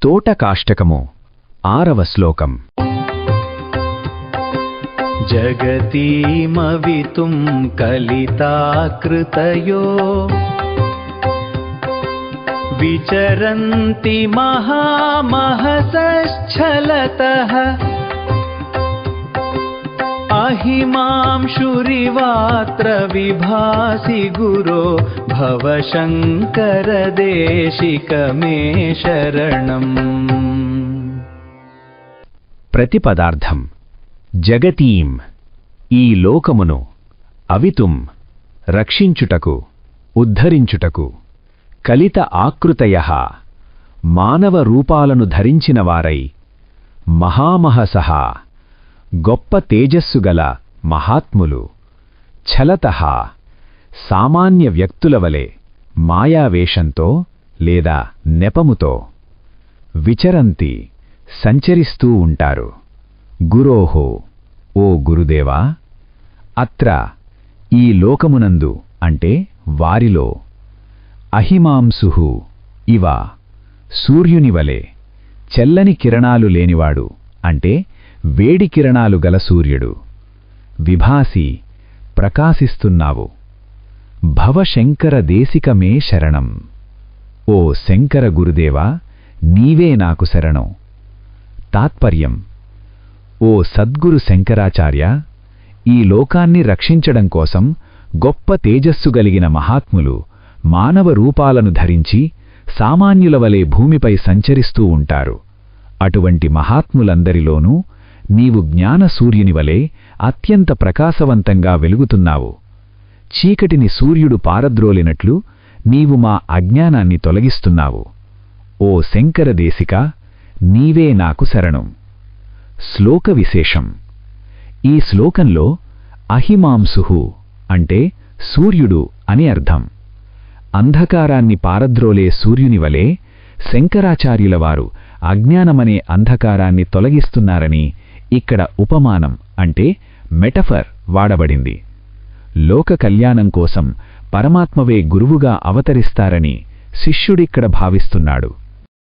తోటకాష్టకము 6వ శ్లోకం. జగతీమవితుం కలితాకృతయో విచరంతి మహామహసశ్చలతః అహిమాంశురివాత్ర విభాసి గురో భవశంకర దేశిక మే శరణం. ప్రతిపదార్థం. జగతీం ఈ లోకమును, అవితుం రక్షించుటకు, ఉద్ధరించుటకు, కలిత ఆకృతయః మానవ రూపాలను ధరించినవారై, మహామహసః గొప్ప తేజస్సుగల మహాత్ములు, ఛలతః సామాన్య వ్యక్తులవలె మాయావేషంతో లేదా నెపముతో, విచరంతి సంచరిస్తూ ఉంటారు. గురోహో ఓ గురుదేవా, అత్ర ఈ లోకమునందు అంటే వారిలో, అహిమాంసుః ఇవ సూర్యునివలె చెల్లని కిరణాలు లేనివాడు అంటే వేడి కిరణాలు గల సూర్యుడు, విభాసి ప్రకాశిస్తున్నావు. భవశంకర దేశిక మే శరణం ఓ శంకర గురుదేవా, నీవే నాకు శరణం. తాత్పర్యం. ఓ సద్గురు శంకరాచార్య, ఈ లోకాన్ని రక్షించడం కోసం గొప్ప తేజస్సు గలిగిన మహాత్ములు మానవ రూపాలను ధరించి సామాన్యులవలే భూమిపై సంచరిస్తూ ఉంటారు. అటువంటి మహాత్ములందరిలోనూ నీవు జ్ఞాన సూర్యునివలే అత్యంత ప్రకాశవంతంగా వెలుగుతున్నావు. చీకటిని సూర్యుడు పారద్రోలినట్లు నీవు మా అజ్ఞానాన్ని తొలగిస్తున్నావు. ఓ శంకర దేశిక, నీవే నాకు శరణం. శ్లోక విశేషం. ఈ శ్లోకంలో అహిమాంసుః అంటే సూర్యుడు అని అర్థం. అంధకారాన్ని పారద్రోలే సూర్యునివలే శంకరాచార్యులవారు అజ్ఞానమనే అంధకారాన్ని తొలగిస్తున్నారని ఇక్కడ ఉపమానం అంటే మెటఫర్ వాడబడింది. లోక కళ్యాణం కోసం పరమాత్మవే గురువుగా అవతరిస్తారని శిష్యుడిక్కడ భావిస్తున్నాడు.